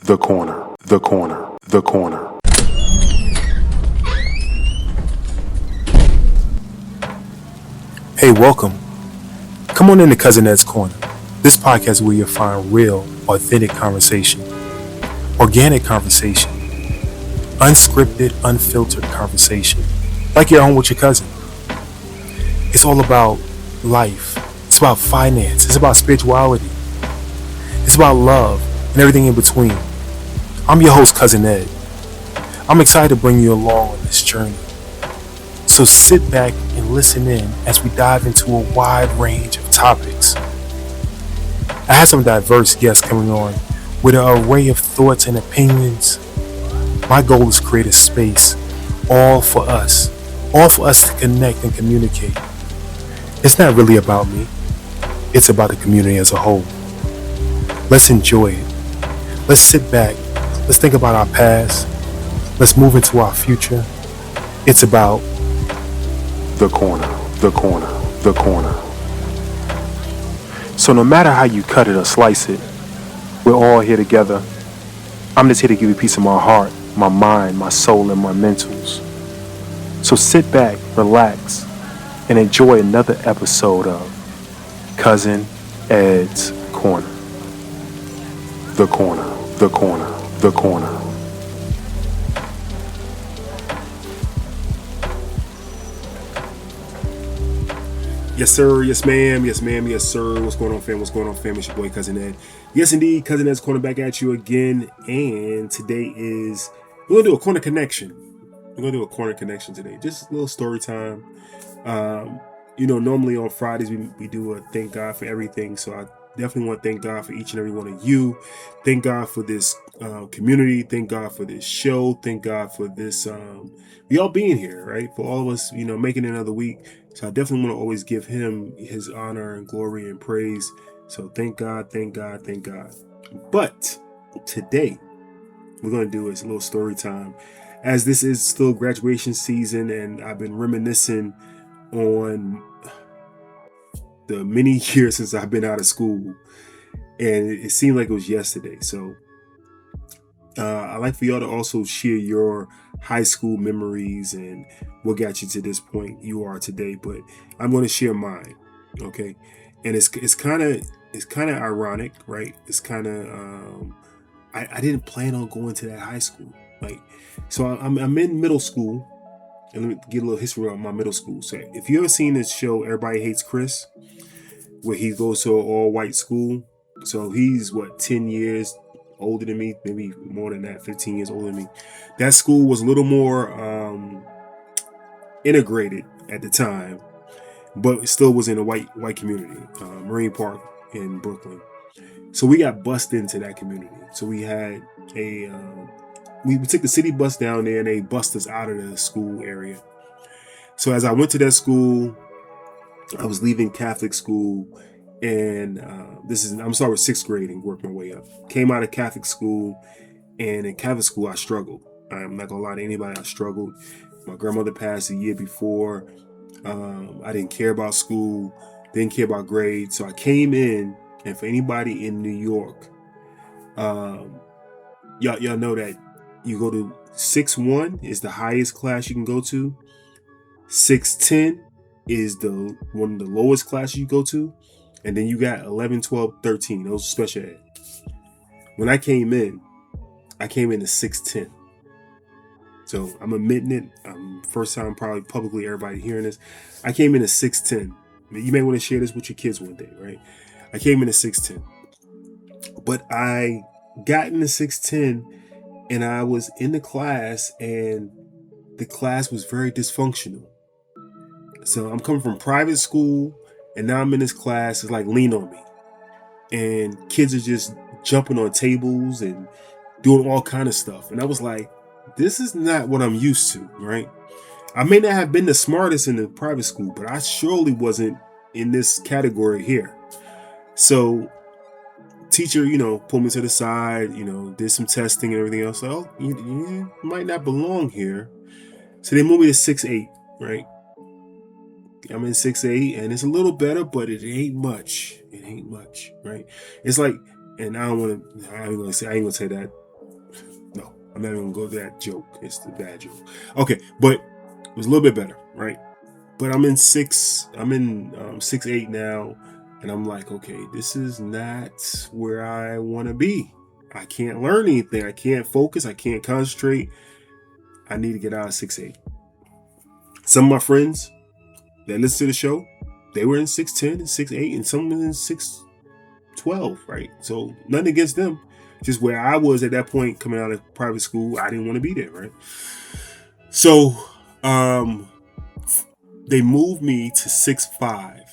The corner, the corner, the corner. Hey, welcome. Come on into Cousin Ed's Corner. This podcast is where you'll find real, authentic conversation, organic conversation, unscripted, unfiltered conversation, like you're on with your cousin. It's all about life. It's about finance. It's about spirituality. It's about love and everything in between. I'm your host, Cousin Ed. I'm excited to bring you along on this journey. So sit back and listen in as we dive into a wide range of topics. I have some diverse guests coming on with an array of thoughts and opinions. My goal is to create a space all for us to connect and communicate. It's not really about me. It's about the community as a whole. Let's enjoy it. Let's sit back. Let's think about our past. Let's move into our future. It's about the corner, the corner, the corner. So no matter how you cut it or slice it, we're all here together. I'm just here to give you a piece of my heart, my mind, my soul, and my mentals. So sit back, relax, and enjoy another episode of Cousin Ed's Corner. The corner, the corner, the corner. Yes, sir. Yes, ma'am. Yes, ma'am. Yes, sir. What's going on, fam? What's going on, fam? It's your boy, Cousin Ed. Yes, indeed. Cousin Ed's Corner back at you again. And today we're going to do a corner connection. We're going to do a corner connection today. Just a little story time. Normally on Fridays, we do a thank God for everything. So I definitely want to thank God for each and every one of you. Thank God for this community. Thank God for this show. Thank God for this, we all being here, right? For all of us, making it another week. So I definitely want to always give him his honor and glory and praise. So thank God, thank God, thank God. But today, we're going to do is a little story time. As this is still graduation season and I've been reminiscing on the many years since I've been out of school. And it seemed like it was yesterday. So I'd like for y'all to also share your high school memories and what got you to this point you are today. But I'm going to share mine, okay? And it's kind of ironic, right? It's kind of I didn't plan on going to that high school, so I'm in middle school, and let me get a little history on my middle school. So if you ever seen this show, Everybody Hates Chris, where he goes to an all-white school. So he's 10 years older than me, maybe more than that, 15 years older than me. That school was a little more integrated at the time, but it still was in a white community, Marine Park in Brooklyn. So we got bussed into that community. So we had we took the city bus down there and they bussed us out of the school area. So as I went to that school, I was leaving Catholic school, and I'm starting with 6th grade and worked my way up. Came out of Catholic school, and in Catholic school I struggled. I'm not gonna lie to anybody, I struggled. My grandmother passed a year before. I didn't care about school, didn't care about grades. So I came in, and for anybody in New York, y'all know that you go to 6-1 is the highest class you can go to. 6-10 is the one of the lowest classes you go to, and then you got 11, 12, 13. Those are special ed. When I came in to 6-10. So I'm admitting it. First time probably publicly everybody hearing this. I came in at 6'10". You may want to share this with your kids one day, right? I came in at 6'10". But I got into 6'10", and I was in the class, and the class was very dysfunctional. So I'm coming from private school, and now I'm in this class. It's like Lean On Me. And kids are just jumping on tables and doing all kind of stuff. And I was like, this is not what I'm used to, right? I may not have been the smartest in the private school, but I surely wasn't in this category here. So teacher, pulled me to the side, did some testing and everything else. So, you might not belong here. So they moved me to 6'8", right? I'm in 6'8", and it's a little better, but it ain't much. It ain't much, right? It's like, and I ain't gonna say that I'm not even gonna go to that joke. It's the bad joke. Okay, but it was a little bit better, right? But I'm in 6'8" now, and I'm like, okay, this is not where I want to be. I can't learn anything. I can't focus. I can't concentrate. I need to get out of 6'8". Some of my friends that listen to the show, they were in 6'10" and 6'8", and some in 6'12", right? So nothing against them. Just where I was at that point coming out of private school, I didn't want to be there, right? So they moved me to 6'5".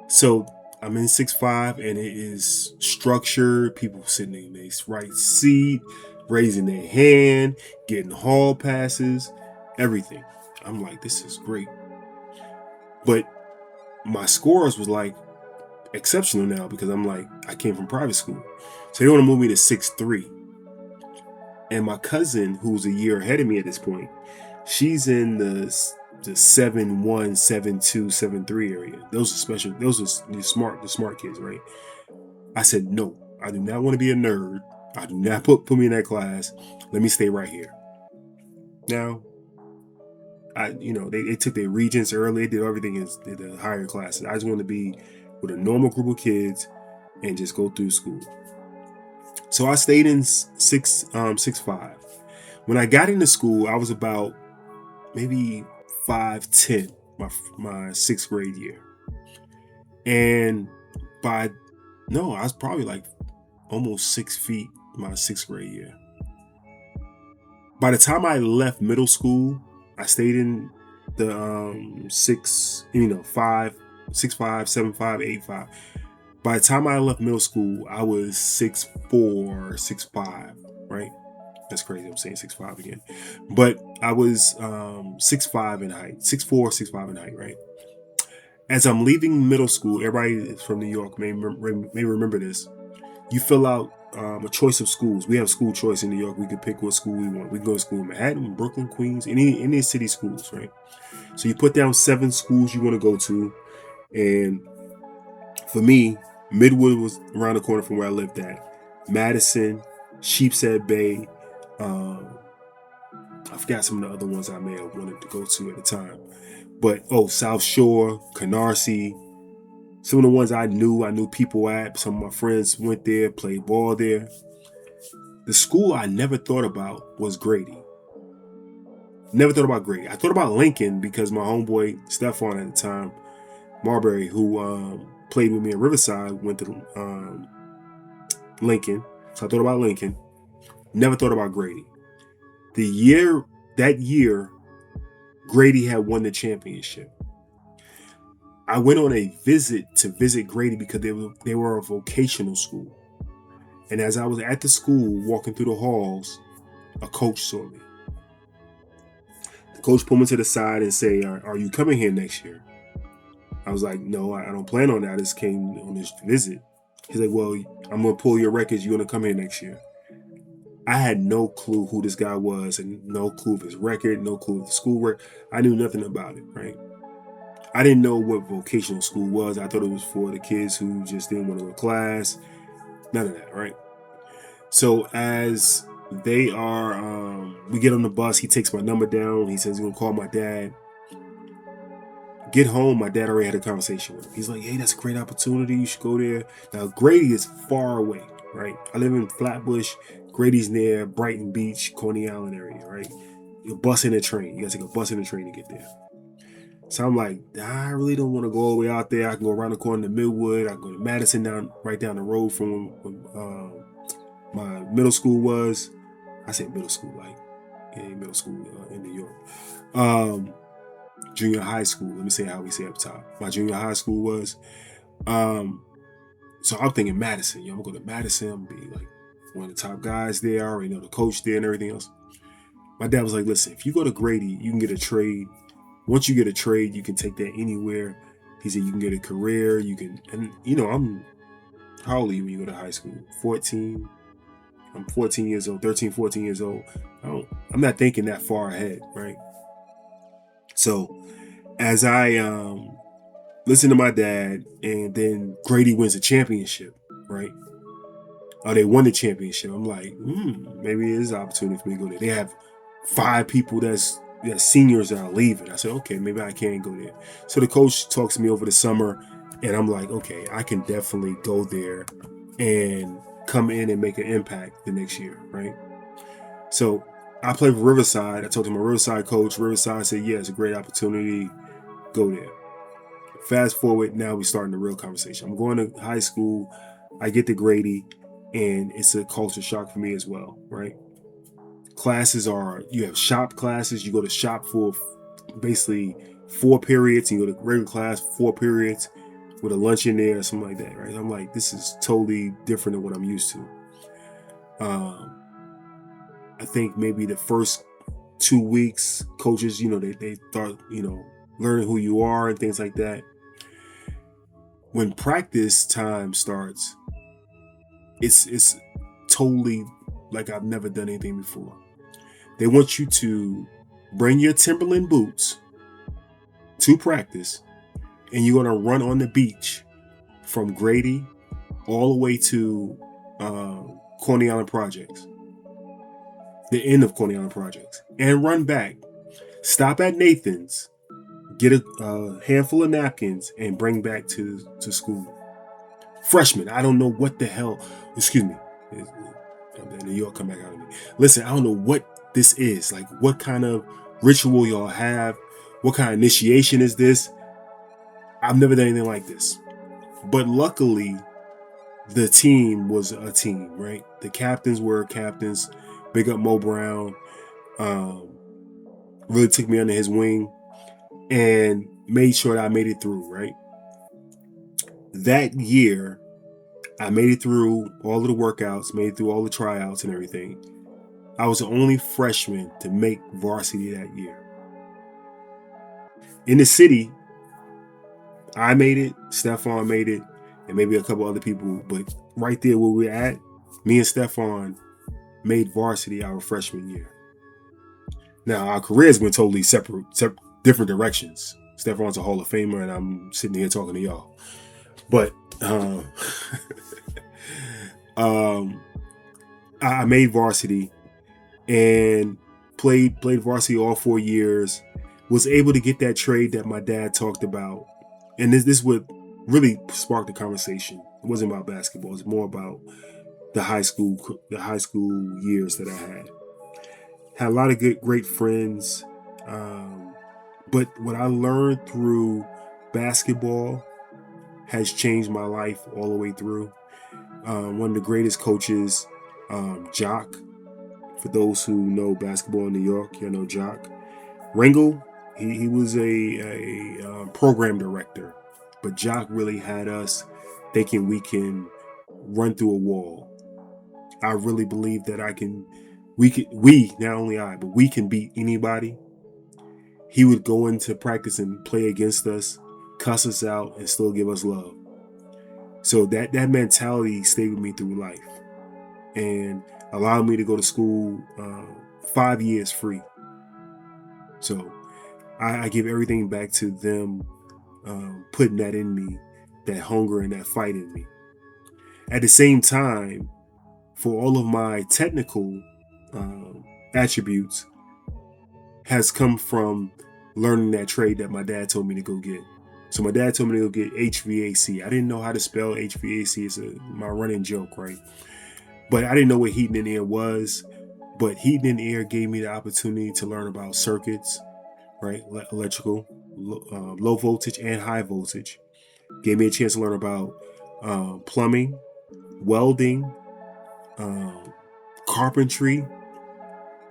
So I'm in 6'5", and it is structured. People sitting in their right seat, raising their hand, getting hall passes, everything. I'm like, this is great. But my scores was like exceptional now because I'm like, I came from private school. So they want to move me to 6'3". And my cousin, who's a year ahead of me at this point, she's in the 7'1", 7'2", 7'3" area. Those are special. Those are the smart kids, right? I said, no, I do not want to be a nerd. I do not put me in that class. Let me stay right here. Now, they took their regents early, they did everything in the higher classes. I just want to be with a normal group of kids and just go through school. So I stayed in 6'5". When I got into school, I was about maybe 5'10", my sixth grade year. And I was probably like almost 6 feet my sixth grade year. By the time I left middle school, I stayed in the 5, 6'5", 7'5", 8'5". By the time I left middle school, I was 6'4", 6'5", right? That's crazy. I'm saying 6'5" again. But I was 6'5" in height, 6'4", 6'5" in height, right? As I'm leaving middle school, everybody from New York may remember this. You fill out a choice of schools. We have school choice in New York. We can pick what school we want. We can go to school in Manhattan, Brooklyn, Queens, any city schools, right? So you put down 7 schools you want to go to. And for me, Midwood was around the corner from where I lived at. Madison, Sheepshead Bay. I forgot some of the other ones I may have wanted to go to at the time. But, South Shore, Canarsie. Some of the ones I knew people at. Some of my friends went there, played ball there. The school I never thought about was Grady. Never thought about Grady. I thought about Lincoln because my homeboy, Stefan at the time, Marbury, who played with me at Riverside, went to Lincoln. So I thought about Lincoln. Never thought about Grady. That year, Grady had won the championship. I went on a visit Grady because they were a vocational school. And as I was at the school walking through the halls, a coach saw me. The coach pulled me to the side and say, are you coming here next year? I was like, no, I don't plan on that. I just came on this visit. He's like, well, I'm going to pull your records. You're going to come here next year. I had no clue who this guy was and no clue of his record, no clue of the schoolwork. I knew nothing about it, right? I didn't know what vocational school was. I thought it was for the kids who just didn't want to go to class. None of that, right? So as we get on the bus, he takes my number down. He says he's going to call my dad. Get home, my dad already had a conversation with him. He's like, hey, that's a great opportunity. You should go there. Now, Grady is far away, right? I live in Flatbush. Grady's near Brighton Beach, Coney Island area, right? You're busing a train. You got to take a bus and a train to get there. So I'm like, I really don't want to go all the way out there. I can go around the corner to Millwood. I can go to Madison right down the road from my middle school was. I say middle school, like middle school in New York. Junior high school. Let me say how we say up top. My junior high school was. So I'm thinking Madison. I'm gonna go to Madison. I'm gonna be like one of the top guys there. I already know the coach there and everything else. My dad was like, listen, if you go to Grady, you can get a trade. Once you get a trade, you can take that anywhere. He said you can get a career. You can, and I'm how old are you when you go to high school? 14. I'm 14 years old, 13, 14 years old. I'm not thinking that far ahead, right? So as I listen to my dad, and then Grady wins a championship, right? Oh, they won the championship. I'm like, maybe it is an opportunity for me to go there. They have 5 people that's seniors that are leaving. I said, okay, maybe I can go there. So the coach talks to me over the summer, and I'm like, okay, I can definitely go there and come in and make an impact the next year, right? So I played for Riverside. I talked to my Riverside coach. Riverside said, yeah, it's a great opportunity. Go there. Fast forward, now we're starting the real conversation. I'm going to high school. I get to Grady, and it's a culture shock for me as well, right? Classes are, you have shop classes. You go to shop for basically 4 periods. You go to regular class 4 periods with a lunch in there or something like that, right? I'm like, this is totally different than what I'm used to. I think maybe the first 2 weeks, coaches, they start, learning who you are and things like that. When practice time starts, it's totally like I've never done anything before. They want you to bring your Timberland boots to practice, and you're gonna run on the beach from Grady all the way to Coney Island Projects, the end of Coney Island Projects, and run back. Stop at Nathan's, get a handful of napkins, and bring back to school. Freshmen, I don't know what the hell. Excuse me. New York come back out of me. Listen, I don't know what this is. Like, what kind of ritual y'all have? What kind of initiation is this? I've never done anything like this. But luckily, the team was a team, right? The captains were captains. Big up Mo Brown. Really took me under his wing and made sure that I made it through, right? That year, I made it through all of the workouts, made it through all the tryouts and everything. I was the only freshman to make varsity that year. In the city, I made it, Stefan made it, and maybe a couple other people. But right there where we're at, me and Stefan made varsity our freshman year. Now, our careers went totally separate different directions. Stefan's a Hall of Famer, and I'm sitting here talking to y'all. But I made varsity and played varsity all 4 years. Was able to get that trade that my dad talked about, and this would really spark the conversation. It wasn't about basketball; it's more about the high school years that I had. Had a lot of great friends, but what I learned through basketball has changed my life all the way through. One of the greatest coaches, Jock. For those who know basketball in New York, you know Jock. Ringle, he was a program director, but Jock really had us thinking we can run through a wall. I really believe that we not only I, but we can beat anybody. He would go into practice and play against us, cuss us out, and still give us love. So that mentality stayed with me through life and allowed me to go to school 5 years free. So I give everything back to them, putting that in me, that hunger and that fight in me. At the same time, for all of my technical attributes, has come from learning that trade that my dad told me to go get. So my dad told me to go get HVAC. I didn't know how to spell HVAC. It's my running joke, right? But I didn't know what heating and air was. But heating and air gave me the opportunity to learn about circuits, right? Electrical, low voltage and high voltage. Gave me a chance to learn about plumbing, welding, carpentry.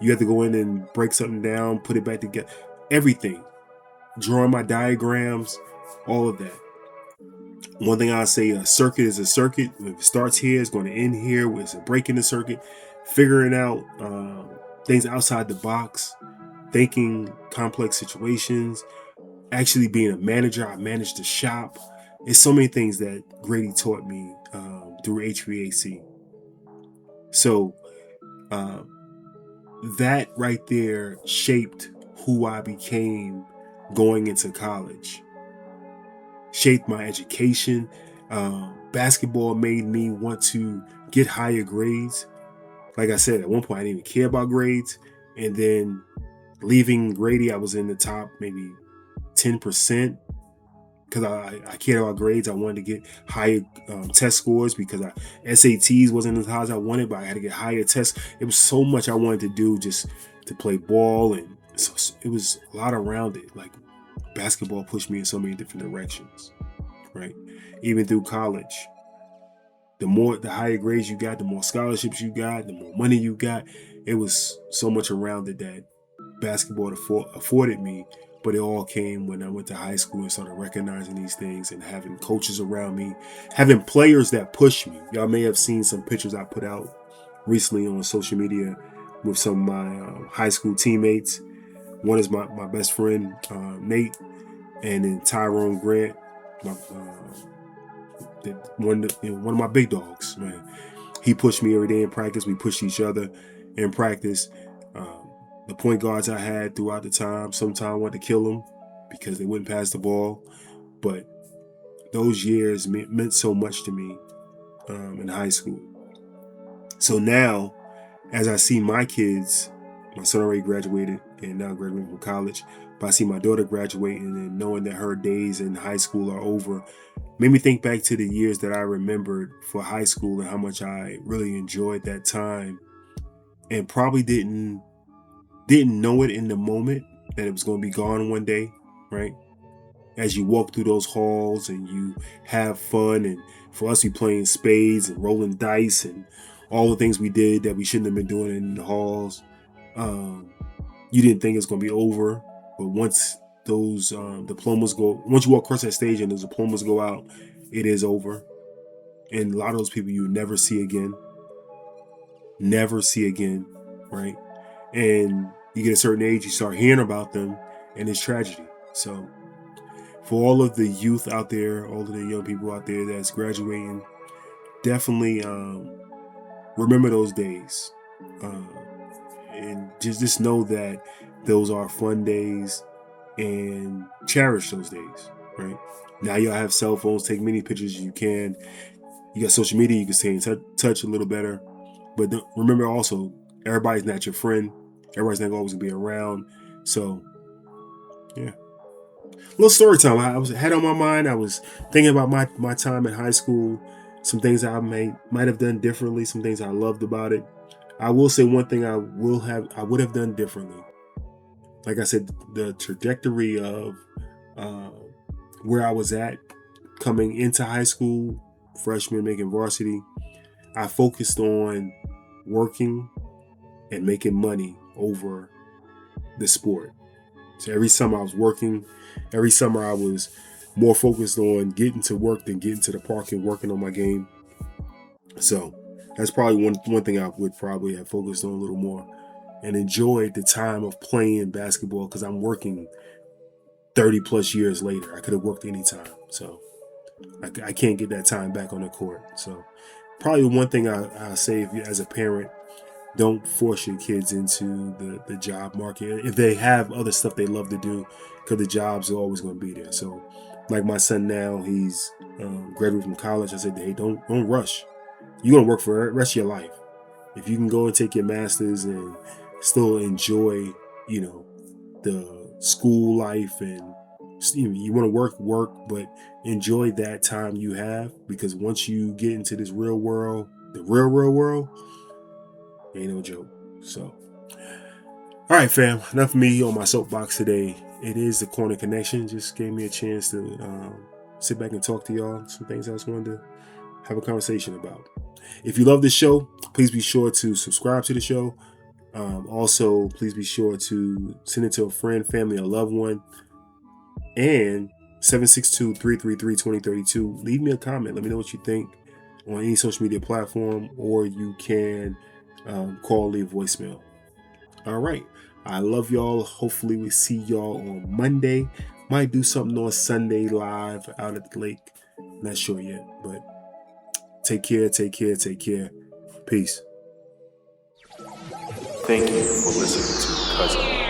You have to go in and break something down, put it back together. Everything. Drawing my diagrams, all of that. One thing I say, a circuit is a circuit. If it starts here, it's going to end here. It's a break in the circuit. Figuring out things outside the box, thinking complex situations, actually being a manager. I managed the shop. It's so many things that Grady taught me through HVAC. So that right there shaped who I became going into college. Shaped my education. Basketball made me want to get higher grades. Like I said, at one point I didn't even care about grades. And then leaving Grady, I was in the top maybe 10% because I cared about grades. I wanted to get higher test scores because SATs wasn't as high as I wanted, but I had to get higher tests. It was so much I wanted to do just to play ball, and so it was a lot around it. Like basketball pushed me in so many different directions, right? Even through college, the higher grades you got, the more scholarships you got, the more money you got. It was so much around it that basketball afforded me, but it all came when I went to high school and started recognizing these things and having coaches around me, having players that push me. Y'all may have seen some pictures I put out recently on social media with some of my high school teammates. One is my best friend, Nate, and then Tyrone Grant, my, one of my big dogs, man. He pushed me every day in practice. We pushed each other in practice. The point guards I had throughout the time, sometimes I wanted to kill them because they wouldn't pass the ball. But those years meant so much to me in high school. So now, as I see my kids, my son already graduated and now graduating from college, but I see my daughter graduating and knowing that her days in high school are over, made me think back to the years that I remembered for high school and how much I really enjoyed that time, and probably didn't know it in the moment that it was going to be gone one day, right? As you walk through those halls and you have fun, and for us, we playing spades and rolling dice and all the things we did that we shouldn't have been doing in the halls. You didn't think it's going to be over, but once those diplomas once you walk across that stage and those diplomas go out, it is over. And a lot of those people you never see again, right? And you get a certain age, you start hearing about them, and it's tragedy. So for all of the youth out there, all of the young people out there that's graduating, definitely remember those days. And just know that those are fun days and cherish those days, right? Now y'all have cell phones, take many pictures you can. You got social media, you can stay in touch a little better. But remember also, everybody's not your friend. Everybody's not always going to be around. So, yeah. Little story time. I had on my mind. I was thinking about my time in high school. Some things I might have done differently. Some things I loved about it. I will say one thing I would have done differently. Like I said, the trajectory of where I was at coming into high school, freshman, making varsity, I focused on working and making money over the sport. So every summer I was working. Every summer I was more focused on getting to work than getting to the park and working on my game. So that's probably one thing I would probably have focused on a little more and enjoyed the time of playing basketball, because I'm working 30 plus years later. I could have worked any time. So I can't get that time back on the court. So probably the one thing I say, if you, as a parent, don't force your kids into the job market if they have other stuff they love to do, because the jobs are always going to be there. So like my son now, he's graduated from college. I said, hey, don't rush. You're going to work for the rest of your life. If you can go and take your master's and still enjoy, the school life, and you want to work, but enjoy that time you have, because once you get into this real world, the real world, ain't no joke. So, all right, fam, enough of me on my soapbox today. It is the Corner Connection. Just gave me a chance to sit back and talk to y'all. Some things I just wanted to have a conversation about. If you love this show, please be sure to subscribe to the show. Also, please be sure to send it to a friend, family, or loved one. And 762-333-2032. Leave me a comment. Let me know what you think on any social media platform, or you can call, leave voicemail. All right. I love y'all. Hopefully we see y'all on Monday. Might do something on Sunday live out at the lake. Not sure yet, but take care. Peace. Thank you for listening to Cousin.